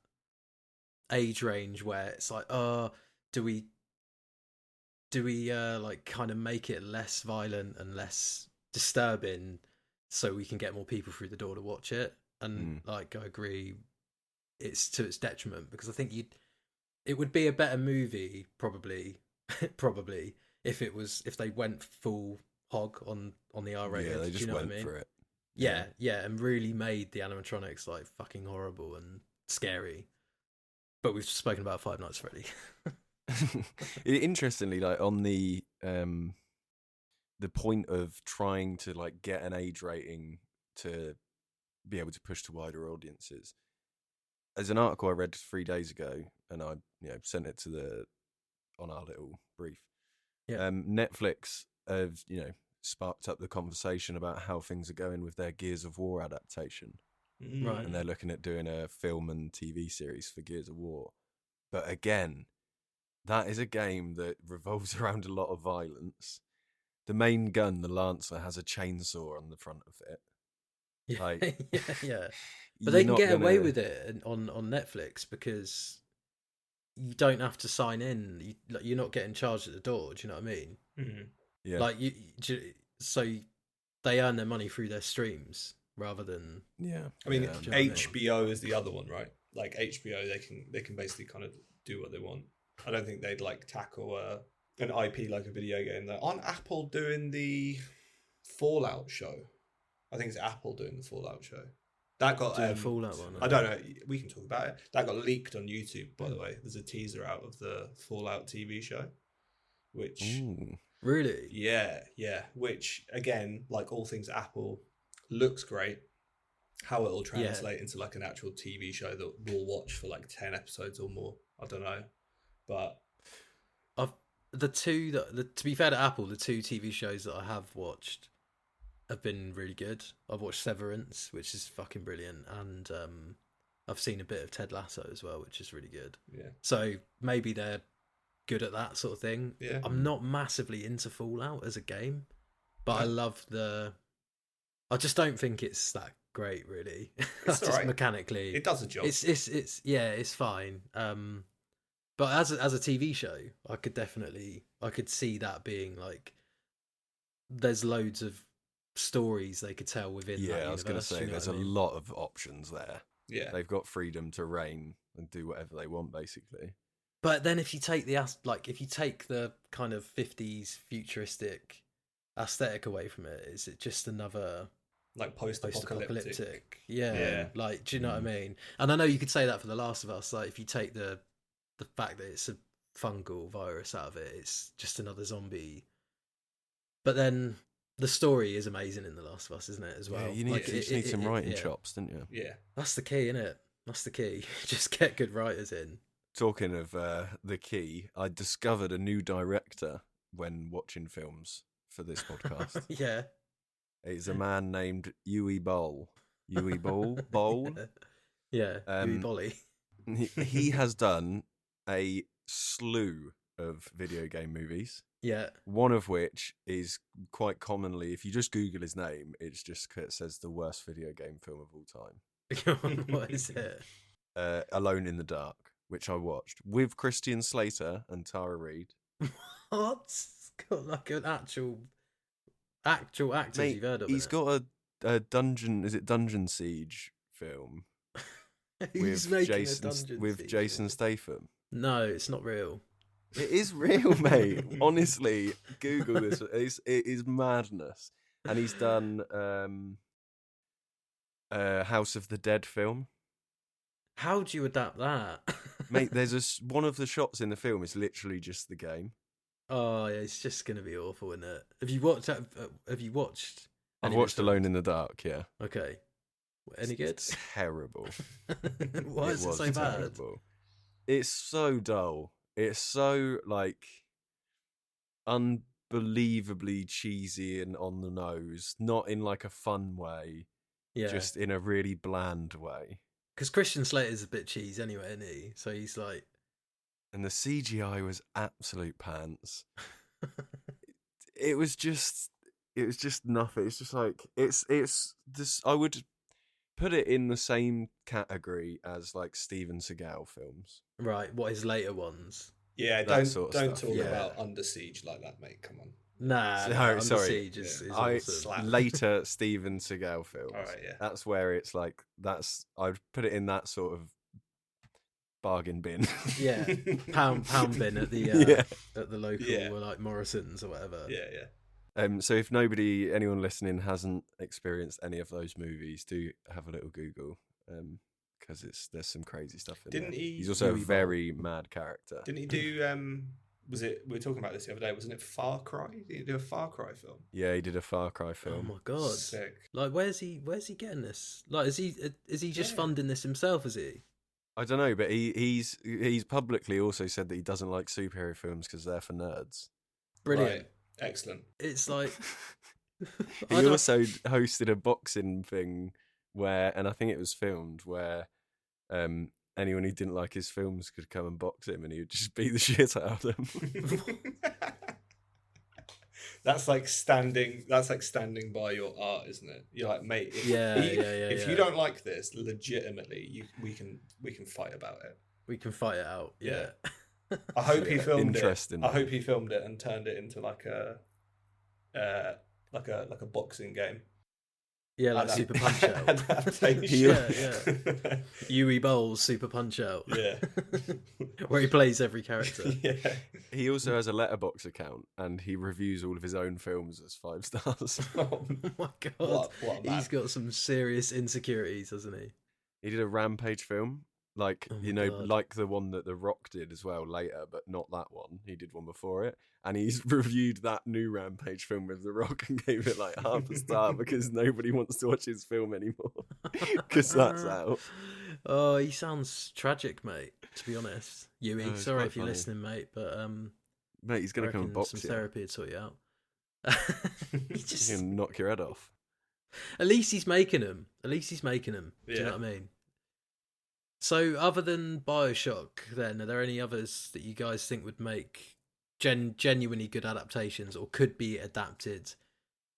age range where it's like, do we like kind of make it less violent and less disturbing, so we can get more people through the door to watch it. And like, I agree, it's to its detriment, because I think it would be a better movie probably probably if they went full hog on the R-rated. Yeah, they do just you know went what I mean? for it. Yeah, and really made the animatronics like fucking horrible and scary. But we've spoken about Five Nights at Freddy. Interestingly, like on the point of trying to like get an age rating to be able to push to wider audiences. There's an article I read 3 days ago, and I sent it on our little brief. Yeah. Netflix have sparked up the conversation about how things are going with their Gears of War adaptation. Right. And they're looking at doing a film and TV series for Gears of War. But again, that is a game that revolves around a lot of violence. The main gun, the Lancer, has a chainsaw on the front of it. Yeah, Like, yeah. But they can get away with it on Netflix because you don't have to sign in. You're not getting charged at the door. Do you know what I mean? Mm-hmm. Yeah. Like so they earn their money through their streams rather than. Yeah. I mean, Yeah. HBO is the other one, right? Like HBO, they can basically kind of do what they want. I don't think they'd like tackle an IP like a video game. Though. Aren't Apple doing the Fallout show? I think it's Apple doing the Fallout show. That got Fallout one. I don't know. We can talk about it. That got leaked on YouTube, by the way. There's a teaser out of the Fallout TV show, which really, yeah. Which again, like all things Apple, looks great. How it'll translate into like an actual TV show that we'll watch for like 10 episodes or more, I don't know. But to be fair to Apple, the two TV shows that I have watched have been really good. I've watched Severance, which is fucking brilliant, and I've seen a bit of Ted Lasso as well, which is really good. Yeah. So maybe they're good at that sort of thing. Yeah. I'm not massively into Fallout as a game, but I love I just don't think it's that great, really. It's just alright. mechanically, It does a job. It's fine. But as a TV show, I could see that being like, there's loads of stories they could tell within that universe. I was going to say, there's a lot of options there. Yeah. They've got freedom to reign and do whatever they want, basically. But then if you take the kind of 50s futuristic aesthetic away from it, is it just another like post-apocalyptic? Yeah. Like, do you know what I mean? And I know you could say that for The Last of Us. Like, if you take the fact that it's a fungal virus out of it, it's just another zombie. But then the story is amazing in The Last of Us, isn't it, as well? Yeah, you just need some writing chops, don't you? Yeah. That's the key, isn't it? That's the key. Just get good writers in. Talking of the key, I discovered a new director when watching films for this podcast. Yeah. It's a man named Uwe Boll. Uwe Boll? Yeah, Uwe Bolly. He has done a slew of video game movies. Yeah. One of which is quite commonly, if you just Google his name, it says the worst video game film of all time. What is it? Alone in the Dark, which I watched with Christian Slater and Tara Reid. What? It's got like an actual actors. Mate, you've heard of. He's got a Dungeon Siege film Who's making a Dungeon Siege Jason Statham. No, it's not real. It is real, mate. Honestly, Google this. It is madness. And he's done House of the Dead film. How do you adapt that? Mate, there's one of the shots in the film is literally just the game. Oh, yeah, it's just going to be awful, isn't it? Have you watched? I've watched Alone in the Dark, yeah. Okay. Any good? It's terrible. Why is it so bad? Terrible. It's so dull. It's so, like, unbelievably cheesy and on the nose. Not in, like, a fun way. Yeah. Just in a really bland way. Because Christian Slater's a bit cheese anyway, isn't he? So he's like... And the CGI was absolute pants. It was just nothing. It's just like, it's this, I would put it in the same category as, like, Steven Seagal films. Right, what his later ones. Yeah, That don't sort of talk stuff. about Under Siege like that, mate. Come on. Nah, So- nah, Under sorry. Siege is I awesome. Slap. later Steven Seagal films. All right, yeah. That's where it's like I'd put it in that sort of bargain bin. Yeah, pound bin at the Yeah. at the local Yeah. like Morrison's or whatever. Yeah. So if anyone listening hasn't experienced any of those movies, do have a little Google, because there's some crazy stuff in Didn't there. he? He's also a Yui very mad character. Didn't he do? Was it? We were talking about this the other day. Wasn't it Far Cry? Did he do a Far Cry film? Yeah, he did a Far Cry Oh film. my god! Sick. Like, where's he getting this? Like, is he just Yeah. funding this himself? Is he? I don't know, but he's publicly also said that he doesn't like superhero films because they're for nerds. Brilliant. Right. Excellent. It's like I He don't- also hosted a boxing thing and I think it was filmed where anyone who didn't like his films could come and box him, and he would just beat the shit out of them. That's like standing by your art, isn't it? You're like, mate, if Yeah. you don't like this, legitimately, we can fight about it. we can fight it out. Yeah. I hope he filmed it. Interesting. I hope he filmed it and turned it into like a boxing game. Yeah, like Super Punch Out. Adaptation. Yeah. Yui Bowl's Super Punch Out. Yeah. Where he plays every character. Yeah. He also has a letterbox account, and he reviews all of his own films as 5 stars. Oh my god. What a man. He's got some serious insecurities, hasn't he? He did a Rampage film, like Oh my God. like the one that The Rock did as well later, but not that one. He did one before it, and he's reviewed that new Rampage film with The Rock and gave it like half a star because nobody wants to watch his film anymore because that's out. Oh, he sounds tragic, mate. To be honest, Yui. It's Sorry quite if you're funny. listening, mate, but Mate, he's gonna I come and reckon box some you. therapy would sort you out. He He's just, gonna knock your head off. at least he's making them. Do you Yeah. know what I mean? So, other than Bioshock, then are there any others that you guys think would make genuinely good adaptations or could be adapted?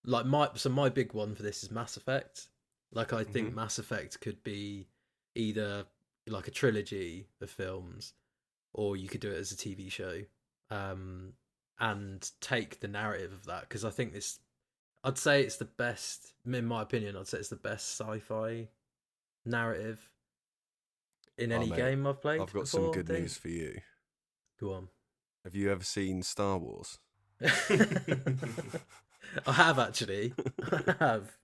Like my big one for this is Mass Effect. Like, I think Mhm. Mass Effect could be either like a trilogy of films, or you could do it as a TV show, and take the narrative of that, because I think I'd say it's the best, in my opinion. I'd say it's the best sci-fi narrative in Oh, any mate, game I've played. I've got some before, good I think. news for you. Go on. Have you ever seen Star Wars? I have actually. I have.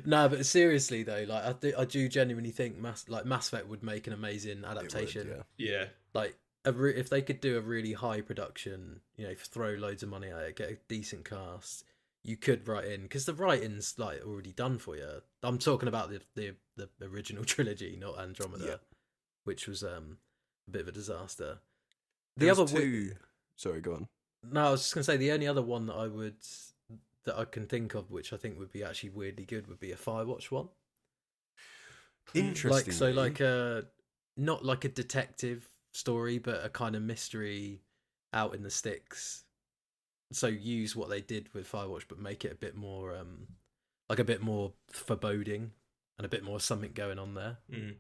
No, but seriously though, like I do genuinely think Mass Effect would make an amazing adaptation. It would, Yeah. Like if they could do a really high production, throw loads of money at it, get a decent cast, you could write in, because the writing's like already done for you. I'm talking about the original trilogy, not Andromeda, Yeah. which was a bit of a disaster. There The was other two. Sorry, go on. No, I was just gonna say the only other one that I can think of, which I think would be actually weirdly good, would be a Firewatch one. Interesting. Like not like a detective story, but a kind of mystery out in the sticks. So use what they did with Firewatch, but make it a bit more foreboding and a bit more something going on there. Mm.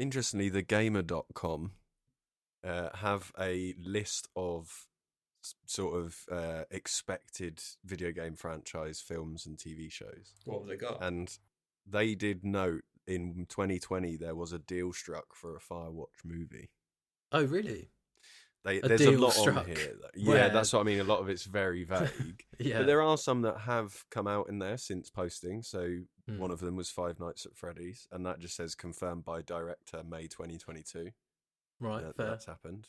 Interestingly, the gamer.com have a list of sort of expected video game franchise films and TV shows. What have they got? And they did note in 2020 there was a deal struck for a Firewatch movie. Oh, really? There's deal a lot struck on here. Yeah, where- that's what I mean. A lot of it's very vague. Yeah. But there are some that have come out in there since posting. So Hmm. one of them was Five Nights at Freddy's, and that just says confirmed by director May 2022. Right, That- fair. That's happened.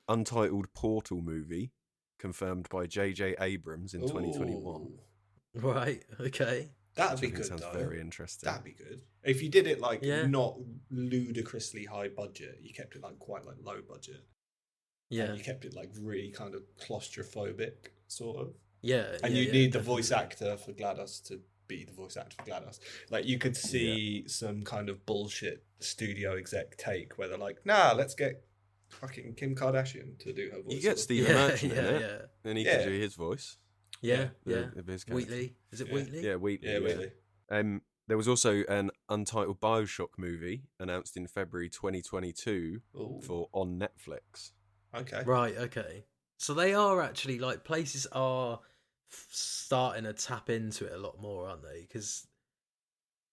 Untitled Portal movie confirmed by J.J. Abrams in 2021. Ooh. Right, okay. That'd be Which I think good, sounds though. very interesting. That'd be good. If you did it like Yeah. not ludicrously high budget, you kept it like quite like low budget. Yeah. And you kept it like really kind of claustrophobic, sort of. Yeah. And yeah, you yeah, need the definitely. voice actor for GLaDOS to be the voice actor for GLaDOS. Like you could see some kind of bullshit studio exec take where they're like, nah, let's get fucking Kim Kardashian to do her voice. You get or- Stephen Yeah, Merchant yeah, in it, yeah. and he Yeah. can do his voice. Yeah, the- yeah. the his character. Wheatley. Is it Yeah. Wheatley? Yeah, Wheatley. Yeah, really. There was also an untitled Bioshock movie announced in February 2022 Ooh. on Netflix. Okay. Right, okay. So they are actually like places are starting to tap into it a lot more, aren't they? Because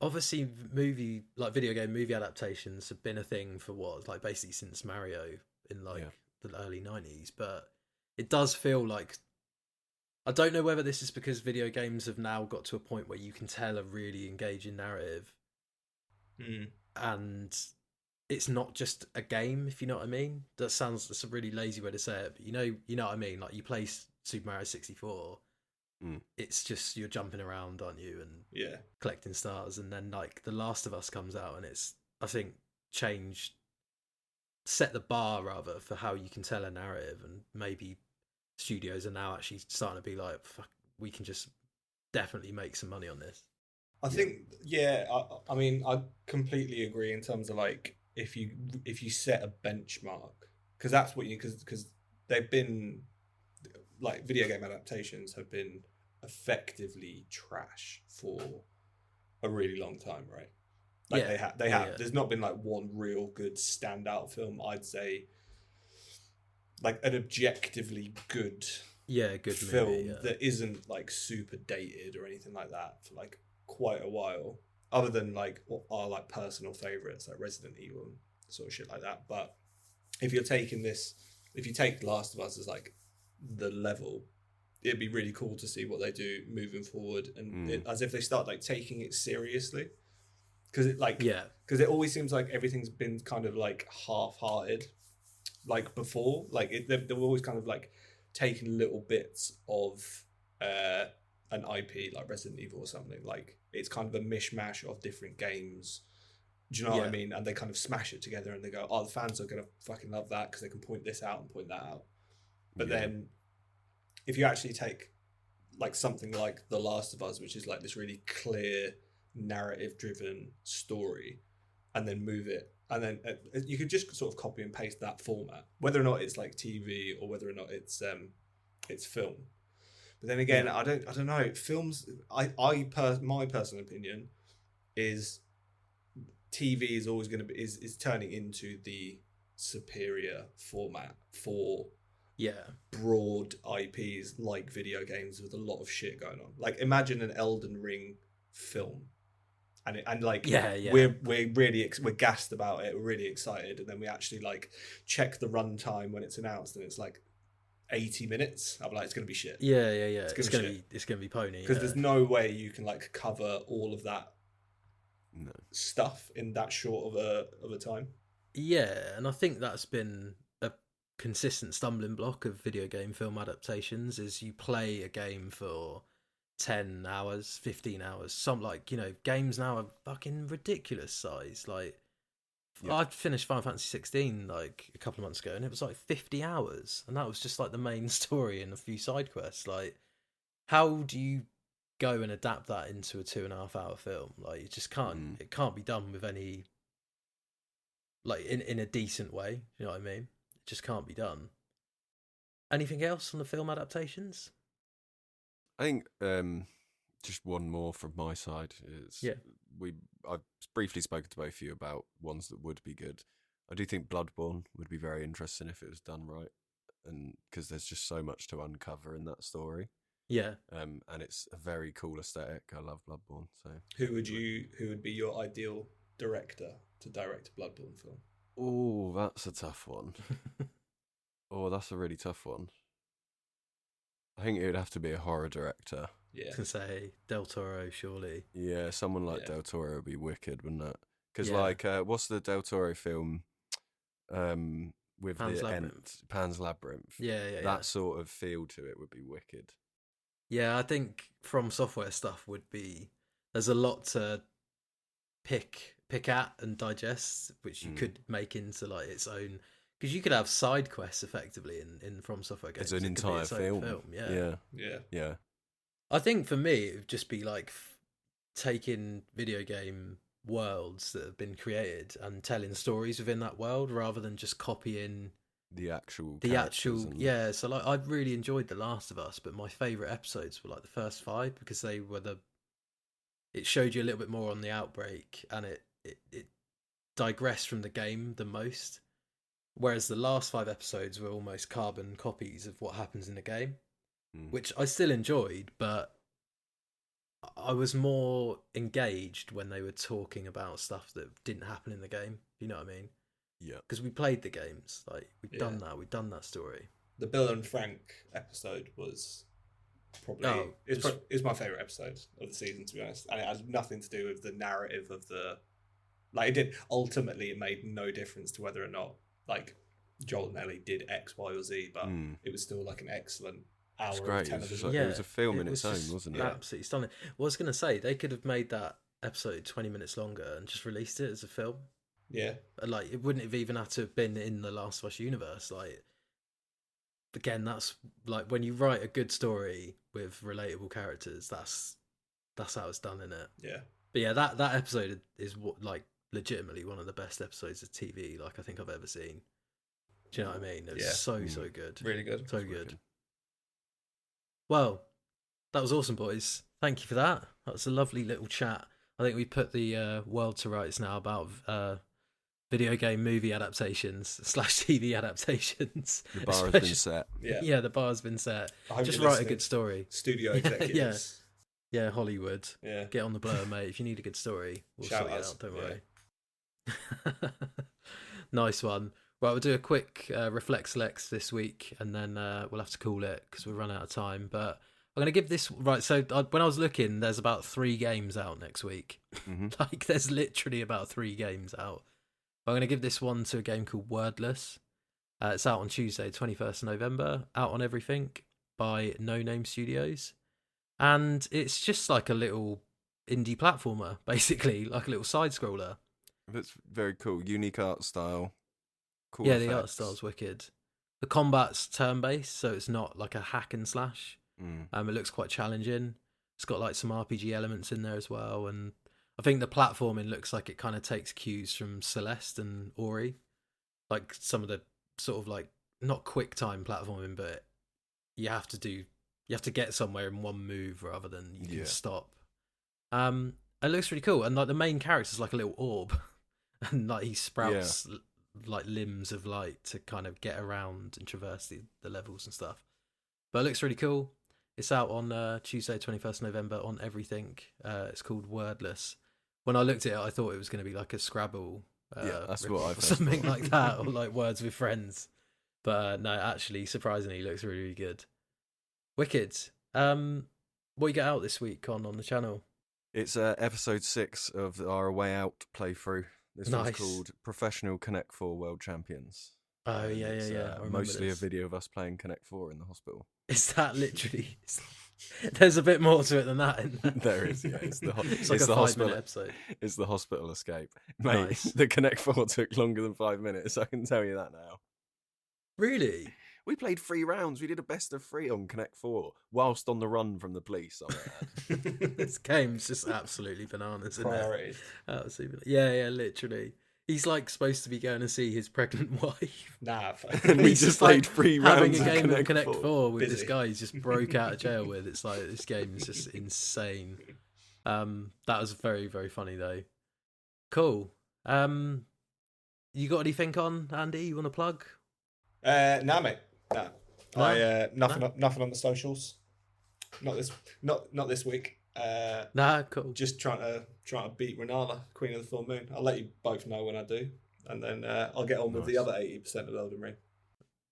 obviously, video game movie adaptations have been a thing for what, like basically since Mario in like the early 90s. But it does feel like, I don't know whether this is because video games have now got to a point where you can tell a really engaging narrative, and it's not just a game, if you know what I mean. That's a really lazy way to say it, but you know what I mean. Like you play Super Mario 64, it's just you're jumping around, aren't you, and collecting stars, and then like The Last of Us comes out, and it's, I think, set the bar rather for how you can tell a narrative, and maybe studios are now actually starting to be like, fuck, we can just definitely make some money on this. I think, I mean, I completely agree in terms of like if you set a benchmark, because that's what because they've been like video game adaptations have been effectively trash for a really long time, right? Like they have. There's not been like one real good standout film, I'd say, like an objectively good film movie, that isn't like super dated or anything like that for like quite a while, other than like what are like personal favorites like Resident Evil and sort of shit like that. But if you take Last of Us as like the level, it'd be really cool to see what they do moving forward, and as if they start like taking it seriously, because it always seems like everything's been kind of like half-hearted, like before, like they're always kind of like taking little bits of an IP like Resident Evil or something. Like it's kind of a mishmash of different games. Do you know what I mean? And they kind of smash it together, and they go, "Oh, the fans are gonna fucking love that because they can point this out and point that out." But then, if you actually take like something like The Last of Us, which is like this really clear narrative-driven story, and then move it, and then you could just sort of copy and paste that format, whether or not it's like TV or whether or not it's film. But then again, I don't know. Films, my personal opinion is TV is always going to be is turning into the superior format for broad IPs like video games with a lot of shit going on. Like imagine an Elden Ring film, and we're gassed about it. We're really excited, and then we actually like check the runtime when it's announced, and it's like 80 minutes. I'm like, it's gonna be shit. It's gonna be pony, because there's no way you can like cover all of that stuff in that short of a time. And I think that's been a consistent stumbling block of video game film adaptations, is you play a game for 10 hours, 15 hours. Some, like, games now are fucking ridiculous size. Like I finished Final Fantasy 16 like a couple of months ago, and it was like 50 hours, and that was just like the main story and a few side quests. Like, how do you go and adapt that into a 2.5 hour film? Like, you just can't. It can't be done with any, like, in a decent way. You know what I mean? It just can't be done. Anything else on the film adaptations? I think just one more from my side is I've briefly spoken to both of you about ones that would be good. I do think Bloodborne would be very interesting if it was done right, and because there's just so much to uncover in that story. And it's a very cool aesthetic. I love Bloodborne. So who would be your ideal director to direct a Bloodborne film? Oh, that's a tough one. That's a really tough one. I think it would have to be a horror director. I was gonna say Del Toro, surely. Yeah, someone like Del Toro would be wicked, wouldn't it? Because like, what's the Del Toro film? With Pan's the Labyrinth. Pan's Labyrinth. That sort of feel to it would be wicked. Yeah, I think From Software stuff would be. There's a lot to pick at and digest, which you could make into like its own. Because you could have side quests effectively in From Software games. It's an entire film. Yeah. I think for me, it would just be like taking video game worlds that have been created and telling stories within that world, rather than just copying the actual. So like, I really enjoyed The Last of Us, but my favourite episodes were like the first 5, because they were it showed you a little bit more on the outbreak, and it digressed from the game the most. Whereas the last 5 episodes were almost carbon copies of what happens in the game, Mm. which I still enjoyed, but I was more engaged when they were talking about stuff that didn't happen in the game. You know what I mean? Yeah. Because we played the games, like we've Yeah. done that story. The Bill and Frank episode was probably it's my favourite episode of the season, to be honest. And it had nothing to do with the narrative of the it did ultimately. It made no difference to whether or not like Joel and Ellie did X, Y, or Z, but it was still like an excellent hour It's great. of television. It was a film in its own, wasn't it? Absolutely stunning. Well, I was going to say they could have made that episode 20 minutes longer and just released it as a film. Yeah, Like it wouldn't have even had to have been in the Last of Us universe. Like again, that's like when you write a good story with relatable characters. That's how it's done, in it. yeah. But yeah, that episode is what like legitimately one of the best episodes of TV like I think I've ever seen. Do you know what I mean? It was so good, Really good, so good. Well, that was awesome, boys. Thank you for that. That was a lovely little chat. I think we put the world to rights now about video game movie adaptations / TV adaptations. The bar has been set. Yeah, the bar has been set. Just write a good story. Studio executives. Yeah, Hollywood. Yeah. Get on the blower, mate. If you need a good story, we'll Shout sort it us. out. Don't worry. Nice one. Right, we'll do a quick Reflect Selects this week, and then we'll have to call it because we've run out of time. But I'm going to give this... Right, so when I was looking, there's about 3 games out next week. Mm-hmm. Like, there's literally about 3 games out. I'm going to give this one to a game called Wordless. It's out on Tuesday, 21st November, out on everything by No Name Studios. And it's just like a little indie platformer, basically, like a little side-scroller. That's very cool. Unique art style. Cool Yeah, effects. the art style's wicked. The combat's turn-based, so it's not like a hack and slash. It looks quite challenging. It's got like some RPG elements in there as well, and I think the platforming looks like it kind of takes cues from Celeste and Ori, like some of the sort of like not quick time platforming, but you have to get somewhere in one move rather than you can stop. It looks really cool, and like the main character's like a little orb, and like he sprouts like limbs of light to kind of get around and traverse the levels and stuff. But it looks really cool. It's out on Tuesday, 21st November on everything. It's called Wordless. When I looked at it, I thought it was going to be like a Scrabble. That's what I or thought. something like that, or like Words with Friends. But no, actually, surprisingly, it looks really, really good. Wicked. What you get out this week on the channel? It's episode 6 of our Way Out playthrough. This one's called Professional Connect 4 World Champions. Oh, yeah. I remember mostly this. A video of us playing Connect 4 in the hospital. Is that literally... There's a bit more to it than that, isn't there? There is, yeah. It's like a the 5-minute episode. It's the hospital escape. Mate, Nice. The Connect 4 took longer than 5 minutes, I can tell you that now. Really? We played 3 rounds. We did a best of 3 on Connect 4 whilst on the run from the police. This game's just absolutely bananas, isn't Priorities. it? Absolutely. Yeah, literally. He's like supposed to be going to see his pregnant wife. Nah, And we He's just like played 3 having rounds a game of of Connect 4 with Busy. this guy he's just broke out of jail with. It's like, this game is just insane. That was very, very funny though. Cool. You got anything on, Andy? You want to plug? Nah, mate. Nah. No? Nothing on the socials. Not this week. Nah, cool. Just trying to beat Renala, Queen of the Full Moon. I'll let you both know when I do, and then I'll get on with the other 80% of Elden Ring.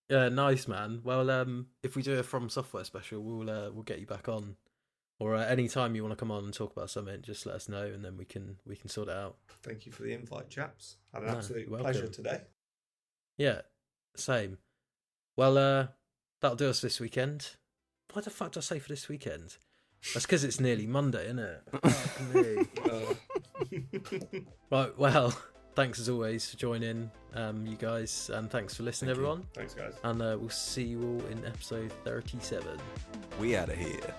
Yeah, nice, man. Well, if we do a From Software special, we'll get you back on, or any time you want to come on and talk about something, just let us know, and then we can sort it out. Thank you for the invite, chaps. Had an No, absolute you're pleasure welcome. today. Yeah, same. Well, that'll do us this weekend. What the fuck do I say for this weekend? That's because it's nearly Monday, isn't it? Fuck me. Right, well, thanks as always for joining, you guys, and thanks for listening, everyone. Thanks, guys. And we'll see you all in episode 37. We out of here.